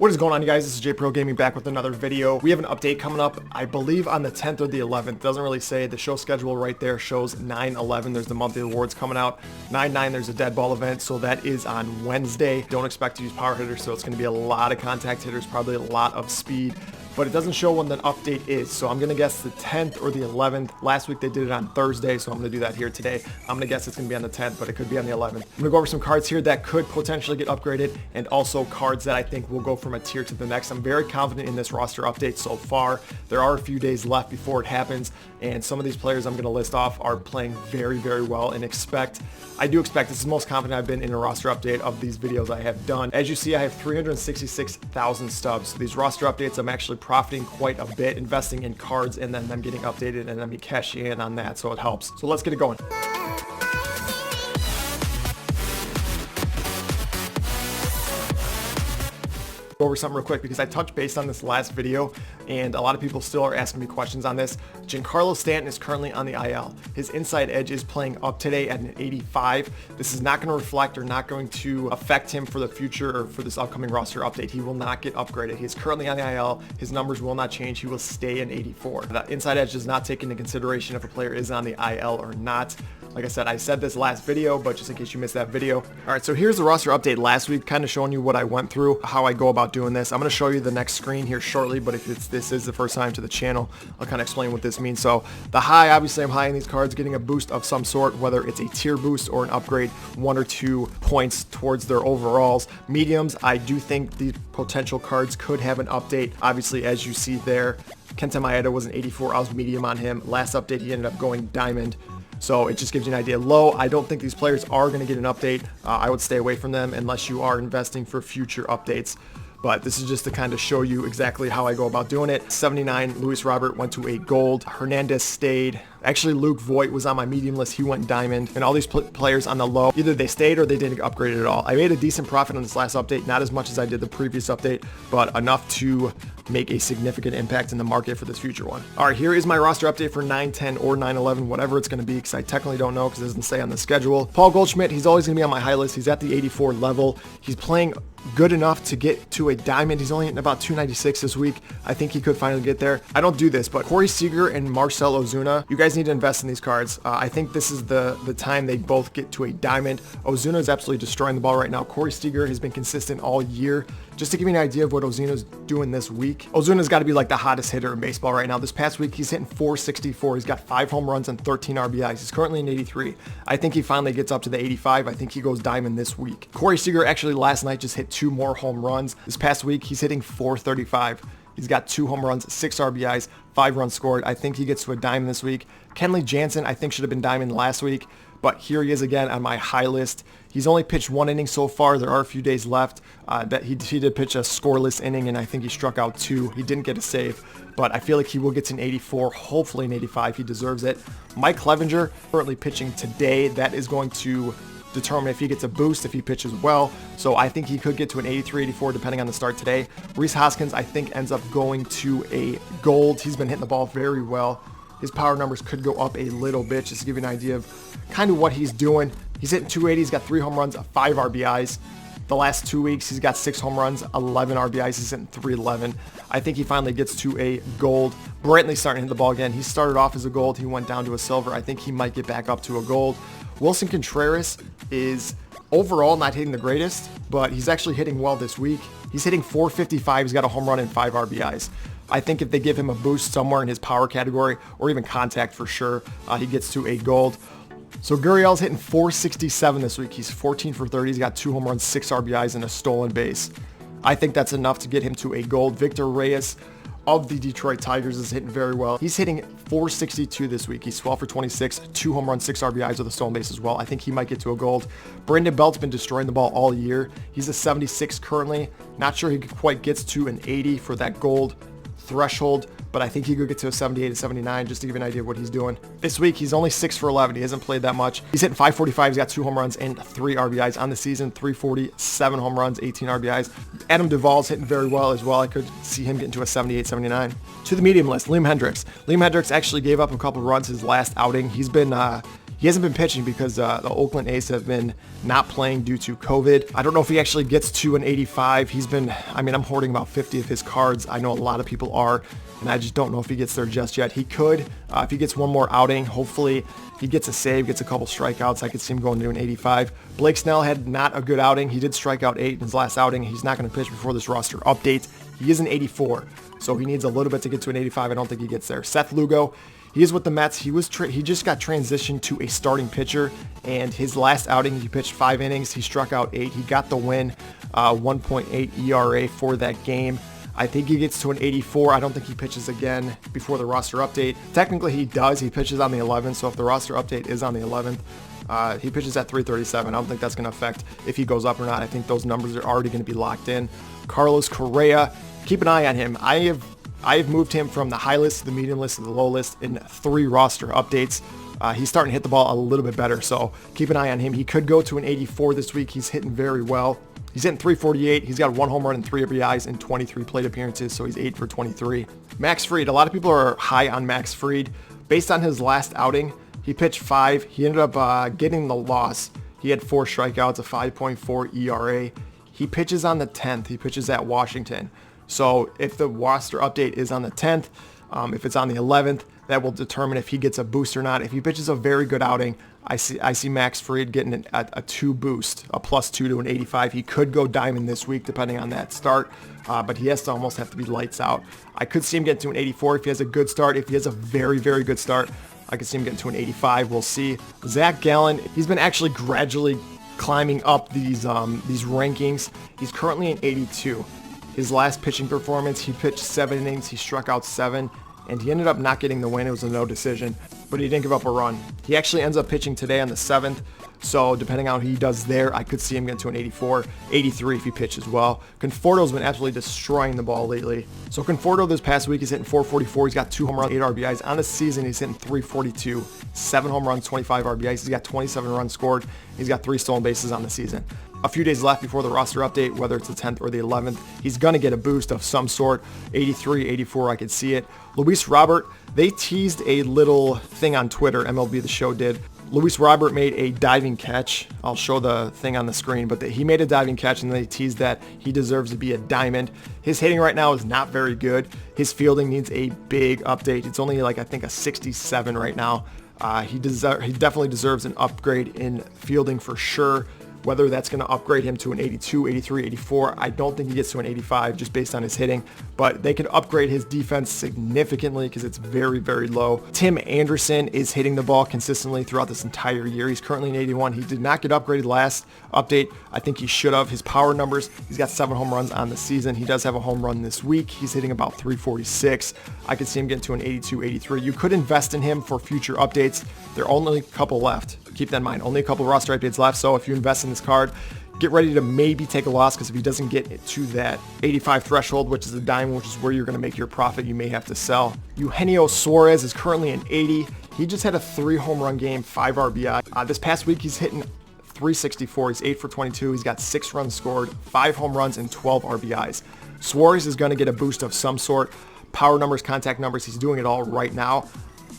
What is going on, you guys? This is JProGaming back with another video. We have an update coming up, I believe on the 10th or the 11th. Doesn't really say. The show schedule right there shows 9/11. There's the monthly awards coming out. 9/9, there's a dead ball event, so that is on Wednesday. Don't expect to use power hitters, so it's going to be a lot of contact hitters, probably a lot of speed. But it doesn't show when the update is, so I'm going to guess the 10th or the 11th. Last week they did it on Thursday, so I'm going to do that here today. I'm going to guess it's going to be on the 10th, but it could be on the 11th. I'm going to go over some cards here that could potentially get upgraded, and also cards that I think will go from a tier to the next. I'm very confident in this roster update so far. There are a few days left before it happens, and some of these players I'm going to list off are playing very, very well, and I do expect, this is the most confident I've been in a roster update of these videos I have done. As you see, I have 366,000 stubs. So these roster updates, I'm actually profiting quite a bit, investing in cards and then them getting updated and then me cashing in on that, so it helps. So let's get it going. Over something real quick because I touched base on this last video and a lot of people still are asking me questions on this. Giancarlo Stanton is currently on the IL. His inside edge is playing up today at an 85. This is not going to reflect or not going to affect him for the future or for this upcoming roster update. He will not get upgraded. He is currently on the IL. His numbers will not change. He will stay an 84. The inside edge does not take into consideration if a player is on the IL or not. Like I said this last video, but just in case you missed that video. All right, so here's the roster update last week, kind of showing you what I went through, how I go about doing this. I'm going to show you the next screen here shortly, but if this is the first time to the channel, I'll kind of explain what this means. So the high, obviously I'm high in these cards, getting a boost of some sort, whether it's a tier boost or an upgrade, 1 or 2 points towards their overalls. Mediums, I do think these potential cards could have an update. Obviously, as you see there, Kenta Maeda was an 84. I was medium on him. Last update, he ended up going diamond. So it just gives you an idea. Low, I don't think these players are going to get an update. I would stay away from them unless you are investing for future updates. But this is just to kind of show you exactly how I go about doing it. 79, Luis Robert went to a gold. Hernandez stayed. Actually, Luke Voigt was on my medium list. He went diamond. And all these players on the low, either they stayed or they didn't get upgraded at all. I made a decent profit on this last update. Not as much as I did the previous update, but enough to make a significant impact in the market for this future one. All right, here is my roster update for 9/10 or 9/11, whatever it's going to be, because I technically don't know because it doesn't say on the schedule. Paul Goldschmidt, he's always going to be on my high list. He's at the 84 level. He's playing good enough to get to a diamond. He's only hitting about 296 this week. I think he could finally get there. I don't do this, but Corey Seager and Marcell Ozuna, you guys need to invest in these cards. I think this is the time they both get to a diamond. Ozuna is absolutely destroying the ball right now. Corey Seager has been consistent all year. Just to give you an idea of what Ozuna's doing this week, Ozuna's got to be like the hottest hitter in baseball right now. This past week, he's hitting 464. He's got 5 home runs and 13 RBIs. He's currently in 83. I think he finally gets up to the 85. I think he goes diamond this week. Corey Seager actually last night just hit 2 more home runs. This past week, he's hitting 435. He's got 2 home runs, 6 RBIs, 5 runs scored. I think he gets to a diamond this week. Kenley Jansen, I think, should have been diamond last week, but here he is again on my high list. He's only pitched 1 inning so far. There are a few days left. That he did pitch a scoreless inning, and I think he struck out 2. He didn't get a save, but I feel like he will get to an 84, hopefully an 85. He deserves it. Mike Clevenger, currently pitching today. That is going to determine if he gets a boost, if he pitches well. So I think he could get to an 83, 84, depending on the start today. Rhys Hoskins, I think, ends up going to a gold. He's been hitting the ball very well. His power numbers could go up a little bit, just to give you an idea of kind of what he's doing. He's hitting 280. He's got 3 home runs, 5 RBIs. The last 2 weeks, he's got 6 home runs, 11 RBIs. He's hitting 311. I think he finally gets to a gold. Brantley's starting to hit the ball again. He started off as a gold. He went down to a silver. I think he might get back up to a gold. Wilson Contreras is overall not hitting the greatest, but he's actually hitting well this week. He's hitting 455. He's got a home run and 5 RBIs. I think if they give him a boost somewhere in his power category or even contact for sure, he gets to a gold. So Gurriel's hitting 467 this week. He's 14 for 30. He's got 2 home runs, 6 RBIs, and a stolen base. I think that's enough to get him to a gold. Victor Reyes of the Detroit Tigers is hitting very well. He's hitting 462 this week. He's 12 for 26, 2 home runs, 6 RBIs with a stolen base as well. I think he might get to a gold. Brandon Belt's been destroying the ball all year. He's a 76 currently. Not sure he quite gets to an 80 for that gold threshold, but I think he could get to a 78 or 79 just to give you an idea of what he's doing. This week, he's only 6 for 11. He hasn't played that much. He's hitting 545. He's got 2 home runs and 3 RBIs on the season. 340, 7 home runs, 18 RBIs. Adam Duvall's hitting very well as well. I could see him getting to a 78, 79. To the medium list, Liam Hendricks. Liam Hendricks actually gave up a couple runs his last outing. He's been He hasn't been pitching because the Oakland A's have been not playing due to COVID. I don't know if he actually gets to an 85. He's been, I mean, I'm hoarding about 50 of his cards. I know a lot of people are, and I just don't know if he gets there just yet. He could, if he gets one more outing, hopefully he gets a save, gets a couple strikeouts. I could see him going to an 85. Blake Snell had not a good outing. He did strike out 8 in his last outing. He's not going to pitch before this roster update. He is an 84, so he needs a little bit to get to an 85. I don't think he gets there. Seth Lugo, he is with the Mets. He just got transitioned to a starting pitcher, and his last outing, he pitched 5 innings. He struck out 8. He got the win, 1.8 ERA for that game. I think he gets to an 84. I don't think he pitches again before the roster update. Technically, he does. He pitches on the 11th, so if the roster update is on the 11th, he pitches at 337. I don't think that's going to affect if he goes up or not. I think those numbers are already going to be locked in. Carlos Correa, keep an eye on him. I have moved him from the high list to the medium list to the low list in 3 roster updates. He's starting to hit the ball a little bit better, so keep an eye on him. He could go to an 84 this week. He's hitting very well. He's hitting 348. He's got 1 home run and 3 RBIs in 23 plate appearances, so he's 8 for 23. Max Fried, a lot of people are high on Max Fried. Based on his last outing, he pitched 5. He ended up getting the loss. He had 4 strikeouts, a 5.4 ERA. He pitches on the 10th. He pitches at Washington. So if the roster update is on the 10th, if it's on the 11th, that will determine if he gets a boost or not. If he pitches a very good outing, I see Max Fried getting a 2 boost, a +2 to an 85. He could go diamond this week depending on that start, but he has to almost have to be lights out. I could see him get to an 84 if he has a good start. If he has a very, very good start, I could see him getting to an 85. We'll see. Zach Gallen, he's been actually gradually climbing up these rankings. He's currently an 82. His last pitching performance, he pitched 7 innings, he struck out 7, and he ended up not getting the win. It was a no decision, but he didn't give up a run. He actually ends up pitching today on the 7th, so depending on how he does there, I could see him get to an 84, 83 if he pitches well. Conforto's been absolutely destroying the ball lately. So Conforto this past week, he's hitting 444. He's got 2 home runs, 8 RBIs. On the season, he's hitting 342, 7 home runs, 25 RBIs. He's got 27 runs scored. He's got 3 stolen bases on the season. A few days left before the roster update, whether it's the 10th or the 11th. He's going to get a boost of some sort. 83, 84, I could see it. Luis Robert, they teased a little thing on Twitter, MLB The Show did. Luis Robert made a diving catch. I'll show the thing on the screen, but he made a diving catch, and they teased that he deserves to be a diamond. His hitting right now is not very good. His fielding needs a big update. It's only like, I think, a 67 right now. He definitely deserves an upgrade in fielding for sure. Whether that's going to upgrade him to an 82, 83, 84, I don't think he gets to an 85 just based on his hitting, but they could upgrade his defense significantly because it's very, very low. Tim Anderson is hitting the ball consistently throughout this entire year. He's currently an 81. He did not get upgraded last update. I think he should have. His power numbers, he's got 7 home runs on the season. He does have a home run this week. He's hitting about 346. I could see him getting to an 82, 83. You could invest in him for future updates. There are only a couple left. Keep that in mind. Only a couple roster updates left. So if you invest in this card, get ready to maybe take a loss, because if he doesn't get to that 85 threshold, which is the diamond, which is where you're going to make your profit, you may have to sell. Eugenio Suarez is currently an 80. He just had a 3 home run game, 5 RBI. This past week, he's hitting 364. He's 8 for 22. He's got 6 runs scored, 5 home runs, and 12 RBIs. Suarez is going to get a boost of some sort. Power numbers, contact numbers, he's doing it all right now.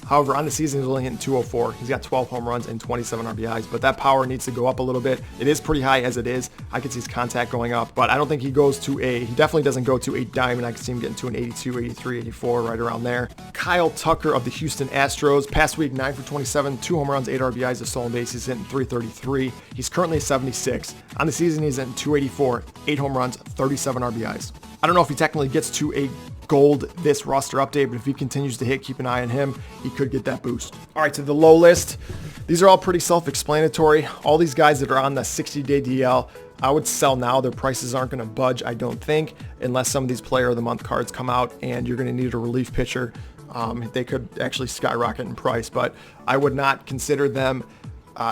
However, on the season, he's only hitting 204. He's got 12 home runs and 27 RBIs, but that power needs to go up a little bit. It is pretty high as it is. I could see his contact going up, but I don't think he goes to he definitely doesn't go to a diamond. I could see him getting to an 82, 83, 84, right around there. Kyle Tucker of the Houston Astros, past week, 9 for 27, 2 home runs, 8 RBIs, a stolen base. He's hitting 333. He's currently 76. On the season, he's hitting 284, 8 home runs, 37 RBIs. I don't know if he technically gets to a gold this roster update, but if he continues to hit, keep an eye on him. He could get that boost. All right, to the low list. These are all pretty self-explanatory. All these guys that are on the 60-day DL, I would sell now. Their prices aren't going to budge, I don't think, unless some of these player of the month cards come out and you're going to need a relief pitcher. They could actually skyrocket in price, but I would not consider them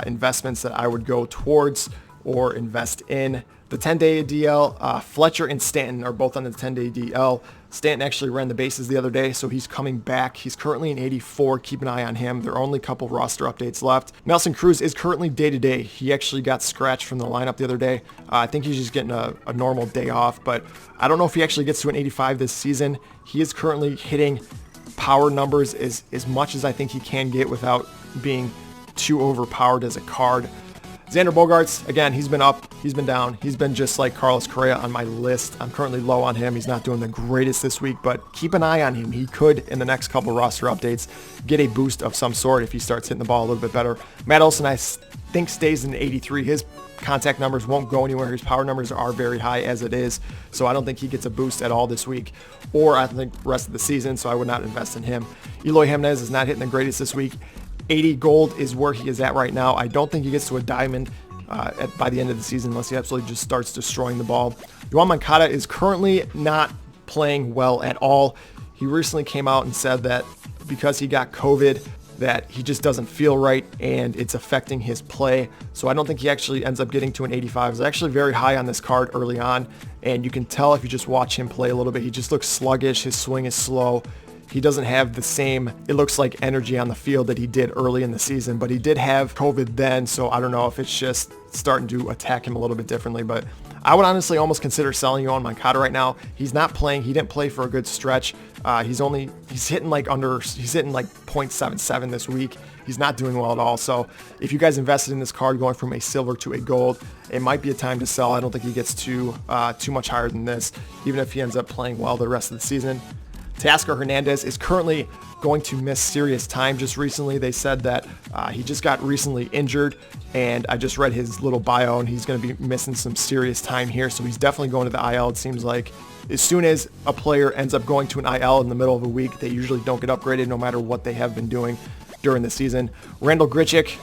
investments that I would go towards or invest in. The 10-day DL, Fletcher and Stanton are both on the 10-day DL. Stanton actually ran the bases the other day, so he's coming back. He's currently an 84. Keep an eye on him. There are only a couple roster updates left. Nelson Cruz is currently day-to-day. He actually got scratched from the lineup the other day. I think he's just getting a normal day off, but I don't know if he actually gets to an 85 this season. He is currently hitting power numbers as much as I think he can get without being too overpowered as a card. Xander Bogaerts, again, he's been up, he's been down. He's been just like Carlos Correa on my list. I'm currently low on him. He's not doing the greatest this week, but keep an eye on him. He could, in the next couple roster updates, get a boost of some sort if he starts hitting the ball a little bit better. Matt Olson, I think, stays in 83. His contact numbers won't go anywhere. His power numbers are very high as it is, so I don't think he gets a boost at all this week, or I think the rest of the season, so I would not invest in him. Eloy Jimenez is not hitting the greatest this week. 80 gold is where he is at right now. I don't think he gets to a diamond by the end of the season unless he absolutely just starts destroying the ball. Juan Marcotta is currently not playing well at all. He recently came out and said that because he got COVID, that he just doesn't feel right and it's affecting his play. So I don't think he actually ends up getting to an 85. It's actually very high on this card early on, and you can tell if you just watch him play a little bit. He just looks sluggish. His swing is slow. He doesn't have the same, it looks like, energy on the field that he did early in the season, but he did have COVID then, so I don't know if it's just starting to attack him a little bit differently, but I would honestly almost consider selling Juan Marcotta right now. He's not playing. He didn't play for a good stretch. He's hitting like .77 this week. He's not doing well at all. So if you guys invested in this card going from a silver to a gold, it might be a time to sell. I don't think he gets too much higher than this, even if he ends up playing well the rest of the season. Teoscar Hernandez is currently going to miss serious time. Just recently, they said that he just got recently injured, and I just read his little bio, and he's going to be missing some serious time here, so he's definitely going to the IL. It seems like as soon as a player ends up going to an IL in the middle of a week, they usually don't get upgraded no matter what they have been doing during the season. Randall Grichuk,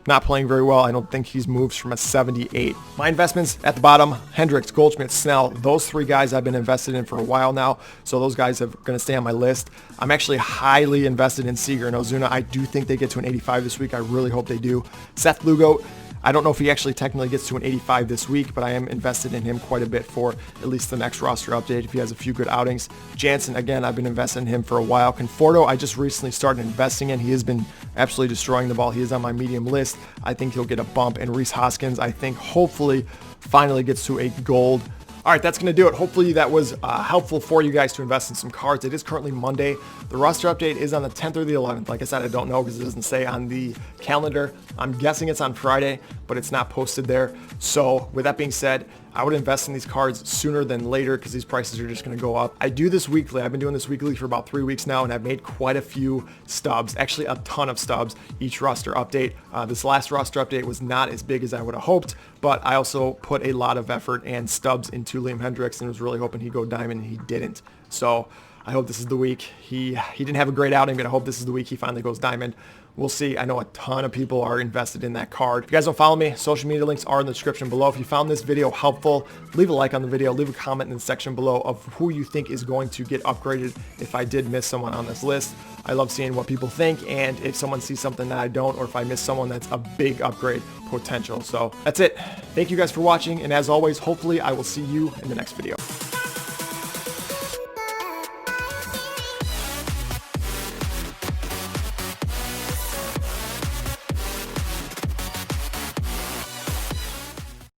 not playing very well. I don't think he's moved from a 78. My investments at the bottom: Hendricks, Goldschmidt, Snell. Those three guys I've been invested in for a while now, so those guys are going to stay on my list. I'm actually highly invested in Seger and Ozuna. I do think they get to an 85 this week. I really hope they do. Seth Lugo, I don't know if he actually technically gets to an 85 this week, but I am invested in him quite a bit for at least the next roster update if he has a few good outings. Jansen, again, I've been investing in him for a while. Conforto, I just recently started investing in. He has been absolutely destroying the ball. He is on my medium list. I think he'll get a bump. And Rhys Hoskins, I think, hopefully finally gets to a gold. All right, that's going to do it. Hopefully that was helpful for you guys to invest in some cards. It is currently Monday. The roster update is on the 10th or the 11th. Like I said, I don't know because it doesn't say on the calendar. I'm guessing it's on Friday, but it's not posted there. So with that being said, I would invest in these cards sooner than later because these prices are just going to go up. I do this weekly. I've been doing this weekly for about 3 weeks now, and I've made quite a few stubs, actually a ton of stubs each roster update. This last roster update was not as big as I would have hoped, but I also put a lot of effort and stubs into Liam Hendricks and was really hoping he'd go diamond, and he didn't. So I hope this is the week. He didn't have a great outing, but I hope this is the week he finally goes diamond. We'll see. I know a ton of people are invested in that card. If you guys don't follow me, social media links are in the description below. If you found this video helpful, leave a like on the video, leave a comment in the section below of who you think is going to get upgraded if I did miss someone on this list. I love seeing what people think, and if someone sees something that I don't, or if I miss someone that's a big upgrade potential. So that's it. Thank you guys for watching, and as always, hopefully I will see you in the next video.